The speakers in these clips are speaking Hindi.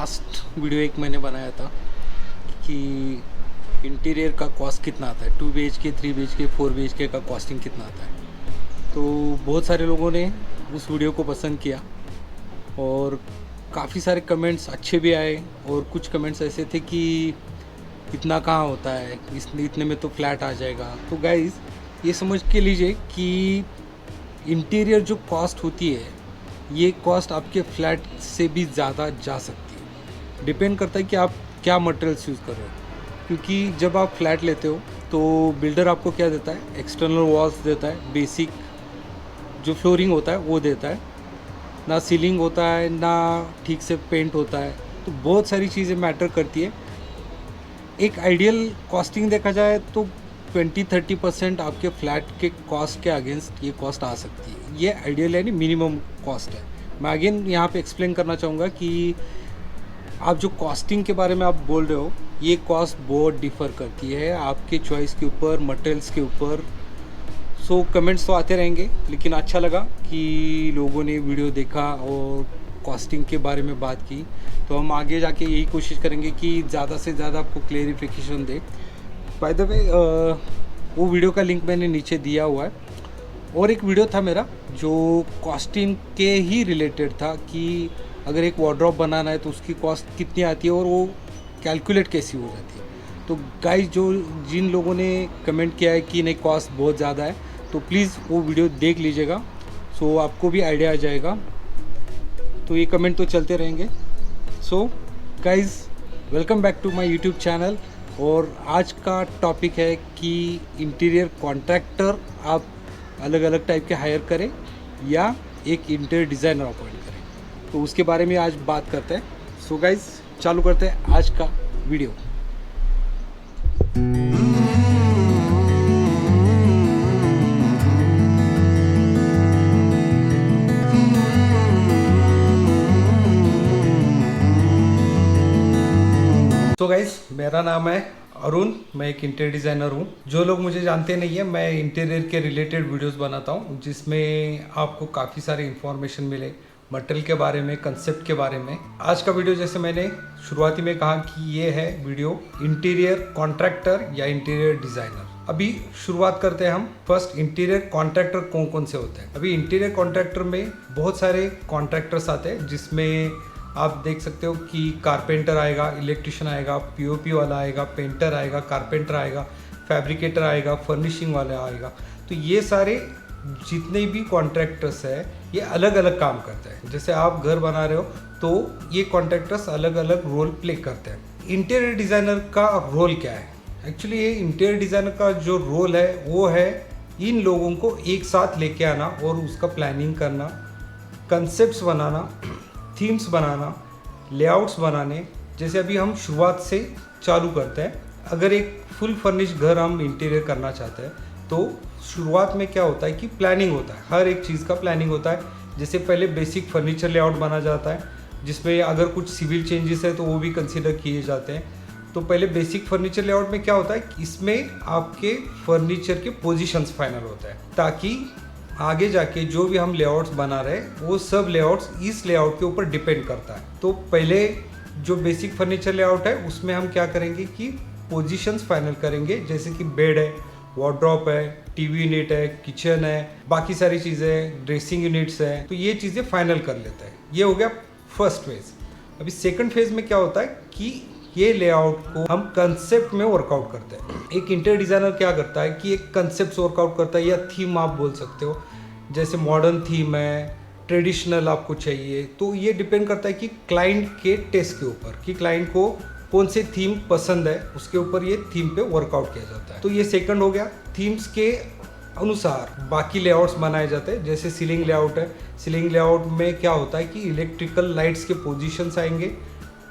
लास्ट वीडियो एक मैंने बनाया था कि इंटीरियर का कॉस्ट कितना आता है, 2 BHK, 3 BHK, 4 BHK का कॉस्टिंग कितना आता है। तो बहुत सारे लोगों ने उस वीडियो को पसंद किया और काफ़ी सारे कमेंट्स अच्छे भी आए और कुछ कमेंट्स ऐसे थे कि इतना कहाँ होता है, इतने में तो फ्लैट आ जाएगा। तो गाइज़ ये समझ के लीजिए कि इंटीरियर जो कॉस्ट होती है ये कॉस्ट आपके फ्लैट से भी ज़्यादा जा सकती है। डिपेंड करता है कि आप क्या मटेरियल्स यूज़ कर रहे हो, क्योंकि जब आप फ्लैट लेते हो तो बिल्डर आपको क्या देता है, एक्सटर्नल वॉल्स देता है, बेसिक जो फ्लोरिंग होता है वो देता है, ना सीलिंग होता है ना ठीक से पेंट होता है। तो बहुत सारी चीज़ें मैटर करती है। एक आइडियल कॉस्टिंग देखा जाए तो 20-30% आपके फ्लैट के कॉस्ट के अगेंस्ट ये कॉस्ट आ सकती है। ये आइडियल यानी मिनिमम कॉस्ट है। मैं अगेन यहाँ पे एक्सप्लेन करना चाहूँगा कि आप जो कॉस्टिंग के बारे में आप बोल रहे हो ये कॉस्ट बहुत डिफ़र करती है आपके चॉइस के ऊपर, मटेरियल्स के ऊपर। सो कमेंट्स तो आते रहेंगे, लेकिन अच्छा लगा कि लोगों ने वीडियो देखा और कॉस्टिंग के बारे में बात की। तो हम आगे जाके यही कोशिश करेंगे कि ज़्यादा से ज़्यादा आपको clarification they. By the way वो वीडियो का लिंक मैंने नीचे दिया हुआ है। और एक वीडियो था मेरा जो कॉस्टिंग के ही रिलेटेड था कि अगर एक वार्डरोब बनाना है तो उसकी कॉस्ट कितनी आती है और वो कैलकुलेट कैसी हो जाती है। तो गाइस जो जिन लोगों ने कमेंट किया है कि नहीं कॉस्ट बहुत ज़्यादा है, तो प्लीज़ वो वीडियो देख लीजिएगा, सो आपको भी आइडिया आ जाएगा। तो ये कमेंट तो चलते रहेंगे। So guys welcome back to my YouTube channel. और आज का टॉपिक है कि इंटीरियर कॉन्ट्रैक्टर आप अलग अलग टाइप के हायर करें या एक इंटीरियर डिज़ाइनर अपॉइंट करें, तो उसके बारे में आज बात करते हैं। सो गाइस चालू करते हैं आज का वीडियो। तो गाइस मेरा नाम है अरुण, मैं एक इंटीरियर डिज़ाइनर हूँ। जो लोग मुझे जानते नहीं है, मैं इंटीरियर के रिलेटेड वीडियोस बनाता हूँ जिसमें आपको काफ़ी सारी इन्फॉर्मेशन मिले मटेरियल के बारे में, कंसेप्ट के बारे में। आज का वीडियो जैसे मैंने शुरुआती में कहा कि ये है वीडियो इंटीरियर कॉन्ट्रैक्टर या इंटीरियर डिज़ाइनर। अभी शुरुआत करते हैं हम। फर्स्ट, इंटीरियर कॉन्ट्रैक्टर कौन कौन से होते हैं। अभी इंटीरियर कॉन्ट्रैक्टर में बहुत सारे कॉन्ट्रैक्टर्स आते हैं जिसमें आप देख सकते हो कि कारपेंटर आएगा, इलेक्ट्रिशियन आएगा, पीओपी वाला आएगा, पेंटर आएगा, कारपेंटर आएगा, फैब्रिकेटर आएगा, फर्निशिंग वाला आएगा। तो ये सारे जितने भी कॉन्ट्रैक्टर्स है ये अलग अलग काम करते हैं। जैसे आप घर बना रहे हो तो ये कॉन्ट्रैक्टर्स अलग अलग रोल प्ले करते हैं। इंटीरियर डिज़ाइनर का रोल क्या है? एक्चुअली ये इंटीरियर डिज़ाइनर का जो रोल है वो है इन लोगों को एक साथ लेके आना और उसका प्लानिंग करना, कंसेप्ट्स बनाना, थीम्स बनाना, लेआउट्स बनाने। जैसे अभी हम शुरुआत से चालू करते हैं। अगर एक फुल फर्निश घर हम इंटीरियर करना चाहते हैं तो शुरुआत में क्या होता है कि प्लानिंग होता है, हर एक चीज़ का प्लानिंग होता है। जैसे पहले बेसिक फर्नीचर लेआउट बना जाता है जिसमें अगर कुछ सिविल चेंजेस है तो वो भी कंसीडर किए जाते हैं। तो पहले बेसिक फर्नीचर लेआउट में क्या होता है कि इसमें आपके फर्नीचर के पोजीशंस फाइनल होता है, ताकि आगे जाके जो भी हम लेआउट्स बना रहे हैं वो सब लेआउट्स इस लेआउट के ऊपर डिपेंड करता है। तो पहले जो बेसिक फर्नीचर लेआउट है उसमें हम क्या करेंगे कि पोजीशंस फाइनल करेंगे, जैसे कि बेड है, वार्डरोब है, टीवी यूनिट है, किचन है, बाकी सारी चीज़ें हैं, ड्रेसिंग यूनिट्स हैं। तो ये चीज़ें फाइनल कर लेते हैं। ये हो गया फर्स्ट फेज़। अभी सेकंड फेज़ में क्या होता है कि ये लेआउट को हम कंसेप्ट में वर्कआउट करते हैं। एक इंटीरियर डिज़ाइनर क्या करता है कि एक कंसेप्ट वर्कआउट करता है या थीम आप बोल सकते हो। जैसे मॉडर्न थीम है, ट्रेडिशनल आपको चाहिए, तो ये डिपेंड करता है कि क्लाइंट के टेस्ट के ऊपर कि क्लाइंट को कौन से थीम पसंद है, उसके ऊपर ये थीम पे वर्कआउट किया जाता है। तो ये सेकंड हो गया। थीम्स के अनुसार बाकी लेआउट्स बनाए जाते हैं। जैसे सीलिंग लेआउट है, सीलिंग लेआउट में क्या होता है कि इलेक्ट्रिकल लाइट्स के पोजीशंस आएंगे,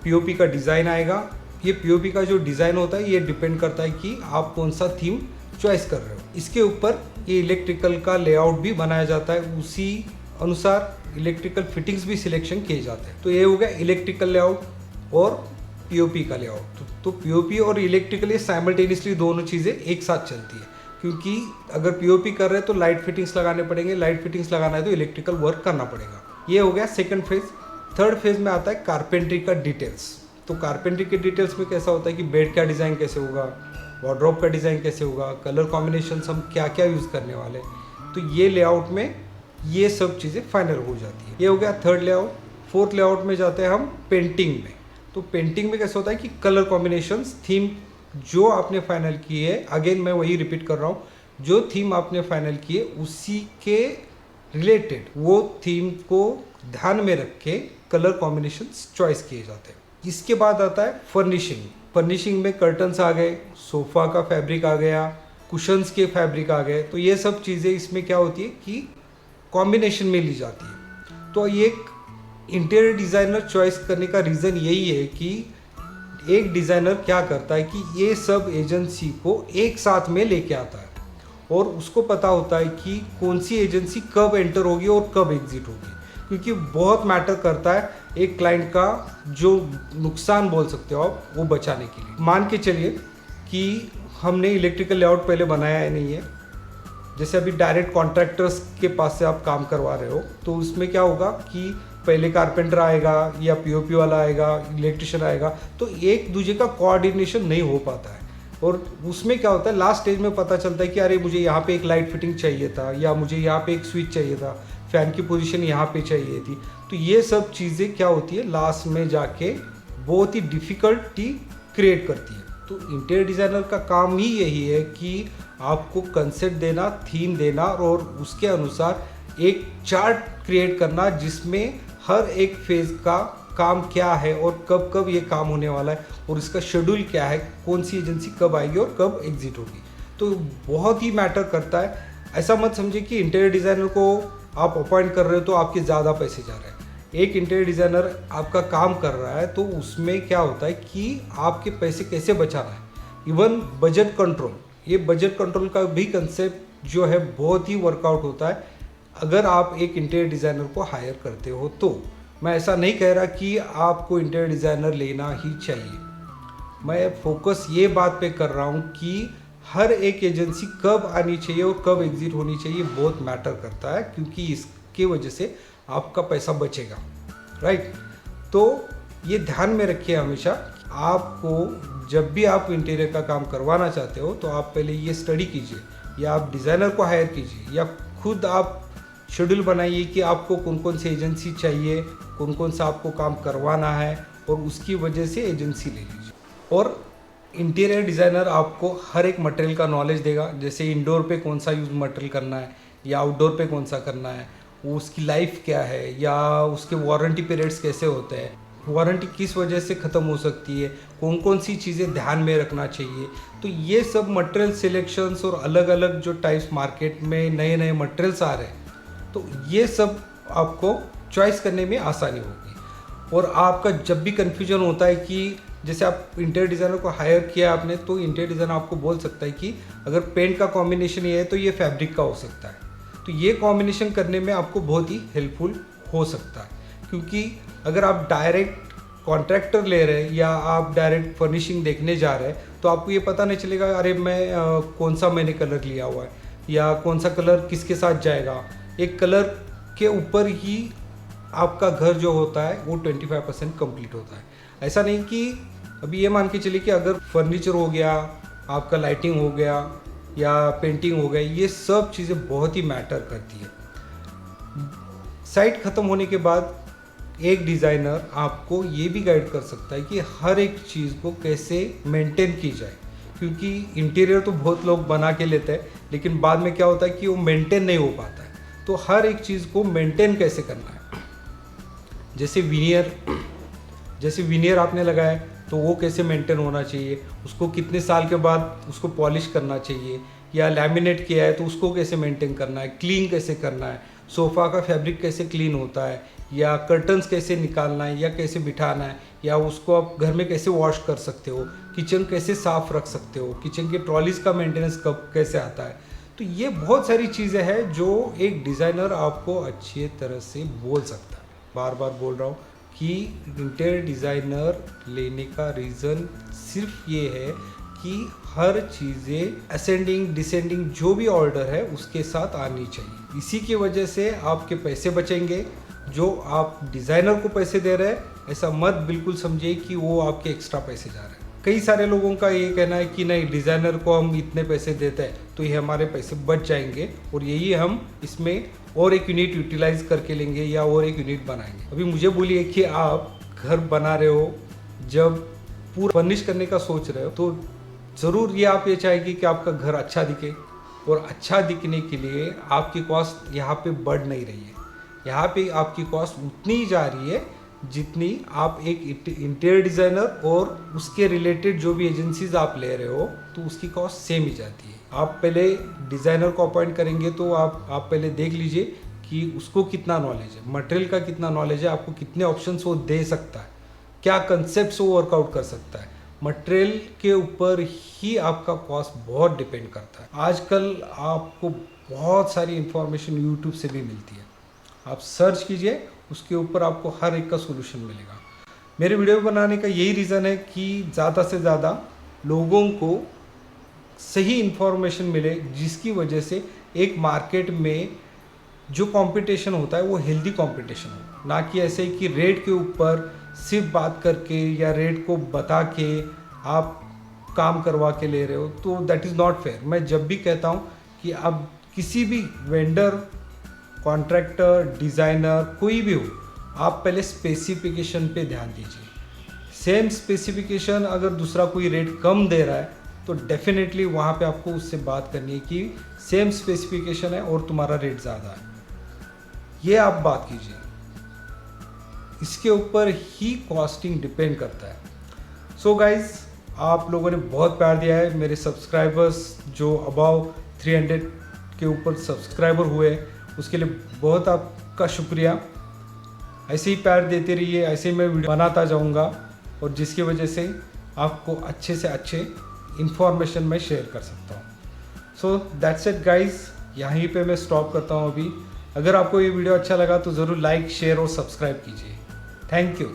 पीओपी का डिज़ाइन आएगा। ये पीओपी का जो डिज़ाइन होता है ये डिपेंड करता है कि आप कौन सा थीम चॉइस कर रहे हो। इसके ऊपर ये इलेक्ट्रिकल का लेआउट भी बनाया जाता है, उसी अनुसार इलेक्ट्रिकल फिटिंग्स भी सिलेक्शन किए जाते हैं। तो ये हो गया इलेक्ट्रिकल लेआउट और पीओपी का लेआउट। तो पीओपी और इलेक्ट्रिकल ये साइमल्टेनियसली दोनों चीज़ें एक साथ चलती है, क्योंकि अगर पीओपी कर रहे हैं तो लाइट फिटिंग्स लगाने पड़ेंगे, लाइट फिटिंग्स लगाना है तो इलेक्ट्रिकल वर्क करना पड़ेगा। ये हो गया सेकंड फेज। थर्ड फेज में आता है कारपेंट्री का डिटेल्स। तो कारपेंट्री के डिटेल्स में कैसा होता है कि बेड का डिज़ाइन कैसे होगा, वार्डरोब का डिज़ाइन कैसे होगा, कलर कॉम्बिनेशन हम क्या क्या यूज़ करने वाले हैं। तो ये लेआउट में ये सब चीज़ें फाइनल हो जाती है। ये हो गया थर्ड लेआउट। फोर्थ लेआउट में जाते हैं हम पेंटिंग में। तो पेंटिंग में कैसा होता है कि कलर कॉम्बिनेशंस, थीम जो आपने फाइनल की है, अगेन मैं वही रिपीट कर रहा हूँ, जो थीम आपने फाइनल की है उसी के रिलेटेड वो थीम को ध्यान में रख के कलर कॉम्बिनेशंस चॉइस किए जाते हैं। इसके बाद आता है फर्निशिंग। फर्निशिंग में कर्टन्स आ गए, सोफ़ा का फैब्रिक आ गया, कुशन्स के फैब्रिक आ गए। तो ये सब चीज़ें इसमें क्या होती है कि कॉम्बिनेशन में ली जाती है। तो ये एक इंटीरियर डिज़ाइनर चॉइस करने का रीज़न यही है कि एक डिज़ाइनर क्या करता है कि ये सब एजेंसी को एक साथ में लेके आता है और उसको पता होता है कि कौन सी एजेंसी कब एंटर होगी और कब एग्जिट होगी, क्योंकि बहुत मैटर करता है एक क्लाइंट का जो नुकसान बोल सकते हो आप वो बचाने के लिए। मान के चलिए कि हमने इलेक्ट्रिकल लेआउट पहले बनाया है नहीं है, जैसे अभी डायरेक्ट कॉन्ट्रैक्टर्स के पास से आप काम करवा रहे हो, तो उसमें क्या होगा कि पहले कारपेंटर आएगा या पीओपी वाला आएगा, इलेक्ट्रिशियन आएगा, तो एक दूसरे का कोऑर्डिनेशन नहीं हो पाता है। और उसमें क्या होता है लास्ट स्टेज में पता चलता है कि अरे मुझे यहाँ पे एक लाइट फिटिंग चाहिए था, या मुझे यहाँ पे एक स्विच चाहिए था, फैन की पोजीशन यहाँ पे चाहिए थी। तो ये सब चीज़ें क्या होती है लास्ट में जाके बहुत ही डिफ़िकल्टी क्रिएट करती है। तो इंटीरियर डिज़ाइनर का काम ही यही है कि आपको कंसेप्ट देना, थीम देना और उसके अनुसार एक चार्ट क्रिएट करना जिसमें हर एक फेज़ का काम क्या है और कब कब ये काम होने वाला है और इसका शेड्यूल क्या है, कौन सी एजेंसी कब आएगी और कब एग्जिट होगी। तो बहुत ही मैटर करता है। ऐसा मत समझिए कि इंटीरियर डिज़ाइनर को आप अपॉइंट कर रहे हो तो आपके ज़्यादा पैसे जा रहे हैं। एक इंटीरियर डिज़ाइनर आपका काम कर रहा है तो उसमें क्या होता है कि आपके पैसे कैसे बचाना है, इवन बजट कंट्रोल, ये बजट कंट्रोल का भी कंसेप्ट जो है बहुत ही वर्कआउट होता है अगर आप एक इंटीरियर डिज़ाइनर को हायर करते हो। तो मैं ऐसा नहीं कह रहा कि आपको इंटीरियर डिज़ाइनर लेना ही चाहिए, मैं फोकस ये बात पे कर रहा हूँ कि हर एक एजेंसी कब आनी चाहिए और कब एग्जिट होनी चाहिए बहुत मैटर करता है, क्योंकि इसके वजह से आपका पैसा बचेगा, राइट। तो ये ध्यान में रखिए हमेशा, आपको जब भी आप इंटीरियर का काम करवाना चाहते हो तो आप पहले ये स्टडी कीजिए, या आप डिज़ाइनर को हायर कीजिए, या खुद आप शेड्यूल बनाइए कि आपको कौन कौन सी एजेंसी चाहिए, कौन कौन सा आपको काम करवाना है, और उसकी वजह से एजेंसी ले लीजिए। और इंटीरियर डिज़ाइनर आपको हर एक मटेरियल का नॉलेज देगा, जैसे इंडोर पे कौन सा यूज मटेरियल करना है या आउटडोर पे कौन सा करना है, वो उसकी लाइफ क्या है, या उसके वारंटी पीरियड्स कैसे होते हैं, वारंटी किस वजह से ख़त्म हो सकती है, कौन कौन सी चीज़ें ध्यान में रखना चाहिए। तो ये सब मटेरियल सिलेक्शंस और अलग अलग जो टाइप्स मार्केट में नए नए मटेरियल्स आ रहे हैं, तो ये सब आपको चॉइस करने में आसानी होगी। और आपका जब भी कन्फ्यूजन होता है कि जैसे आप इंटीरियर डिज़ाइनर को हायर किया आपने, तो इंटीरियर डिज़ाइनर आपको बोल सकता है कि अगर पेंट का कॉम्बिनेशन ये है तो ये फैब्रिक का हो सकता है, तो ये कॉम्बिनेशन करने में आपको बहुत ही हेल्पफुल हो सकता है। क्योंकि अगर आप डायरेक्ट कॉन्ट्रैक्टर ले रहे हैं या आप डायरेक्ट फर्निशिंग देखने जा रहे हैं तो आपको ये पता नहीं चलेगा अरे मैं कौन सा मैंने कलर लिया हुआ है या कौन सा कलर किसके साथ जाएगा। एक कलर के ऊपर ही आपका घर जो होता है वो 25% कंप्लीट होता है। ऐसा नहीं कि अभी ये मान के चलिए कि अगर फर्नीचर हो गया, आपका लाइटिंग हो गया या पेंटिंग हो गई, ये सब चीज़ें बहुत ही मैटर करती है। साइट ख़त्म होने के बाद एक डिज़ाइनर आपको ये भी गाइड कर सकता है कि हर एक चीज़ को कैसे मेंटेन की जाए, क्योंकि इंटीरियर तो बहुत लोग बना के लेते हैं लेकिन बाद में क्या होता है कि वो मेंटेन नहीं हो पाता है। तो हर एक चीज़ को मेंटेन कैसे करना है, जैसे विनियर आपने लगाया तो वो कैसे मेंटेन होना चाहिए, उसको कितने साल के बाद उसको पॉलिश करना चाहिए, या लैमिनेट किया है तो उसको कैसे मेंटेन करना है, क्लीन कैसे करना है, सोफ़ा का फैब्रिक कैसे क्लीन होता है, या कर्टन्स कैसे निकालना है या कैसे बिठाना है, या उसको आप घर में कैसे वॉश कर सकते हो, किचन कैसे साफ़ रख सकते हो, किचन के ट्रॉलीज़ का मेंटेनेंस कब कैसे आता है। तो ये बहुत सारी चीज़ें हैं जो एक डिज़ाइनर आपको अच्छी तरह से बोल सकता है। बार बार बोल रहा हूँ कि इंटीरियर डिज़ाइनर लेने का रीज़न सिर्फ ये है कि हर चीज़ें असेंडिंग डिसेंडिंग जो भी ऑर्डर है उसके साथ आनी चाहिए। इसी की वजह से आपके पैसे बचेंगे जो आप डिज़ाइनर को पैसे दे रहे हैं ऐसा मत बिल्कुल समझिए कि वो आपके एक्स्ट्रा पैसे जा रहे हैं। कई सारे लोगों का ये कहना है कि नहीं, डिज़ाइनर को हम इतने पैसे देते हैं तो ये हमारे पैसे बच जाएंगे और यही हम इसमें और एक यूनिट यूटिलाइज करके लेंगे या और एक यूनिट बनाएंगे। अभी मुझे बोलिए कि आप घर बना रहे हो, जब पूरा फर्निश करने का सोच रहे हो तो ज़रूर ये आप ये चाहेंगे कि आपका घर अच्छा दिखे, और अच्छा दिखने के लिए आपकी कॉस्ट यहाँ पे बढ़ नहीं रही है। यहाँ पे आपकी कॉस्ट उतनी ही जा रही है जितनी आप एक इंटीरियर डिज़ाइनर और उसके रिलेटेड जो भी एजेंसीज आप ले रहे हो तो उसकी कॉस्ट सेम ही जाती है। आप पहले डिज़ाइनर को अपॉइंट करेंगे तो आप पहले देख लीजिए कि उसको कितना नॉलेज है, मटेरियल का कितना नॉलेज है, आपको कितने ऑप्शंस वो दे सकता है, क्या कंसेप्ट वो वर्कआउट कर सकता है। मटेरियल के ऊपर ही आपका कॉस्ट बहुत डिपेंड करता है। आजकल आपको बहुत सारी इंफॉर्मेशन यूट्यूब से भी मिलती है, आप सर्च कीजिए, उसके ऊपर आपको हर एक का सोल्यूशन मिलेगा। मेरे वीडियो बनाने का यही रीज़न है कि ज़्यादा से ज़्यादा लोगों को सही इंफॉर्मेशन मिले, जिसकी वजह से एक मार्केट में जो कंपटीशन होता है वो हेल्दी कंपटीशन हो, ना कि ऐसे कि रेट के ऊपर सिर्फ बात करके या रेट को बता के आप काम करवा के ले रहे हो, तो दैट इज़ नॉट फेयर। मैं जब भी कहता हूँ कि आप किसी भी वेंडर, कॉन्ट्रैक्टर, डिज़ाइनर कोई भी हो, आप पहले स्पेसिफिकेशन पे ध्यान दीजिए। सेम स्पेसिफिकेशन अगर दूसरा कोई रेट कम दे रहा है तो डेफिनेटली वहाँ पे आपको उससे बात करनी है कि सेम स्पेसिफिकेशन है और तुम्हारा रेट ज़्यादा है, ये आप बात कीजिए। इसके ऊपर ही कॉस्टिंग डिपेंड करता है। सो गाइज, आप लोगों ने बहुत प्यार दिया है। मेरे सब्सक्राइबर्स जो अबाव 300 के ऊपर सब्सक्राइबर हुए, उसके लिए बहुत आपका शुक्रिया। ऐसे ही प्यार देते रहिए, ऐसे ही मैं वीडियो बनाता जाऊंगा और जिसकी वजह से आपको अच्छे से अच्छे इंफॉर्मेशन मैं शेयर कर सकता हूँ। सो दैट्स इट गाइज, यहीं पे मैं स्टॉप करता हूँ अभी। अगर आपको ये वीडियो अच्छा लगा तो ज़रूर लाइक, शेयर और सब्सक्राइब कीजिए। Thank you.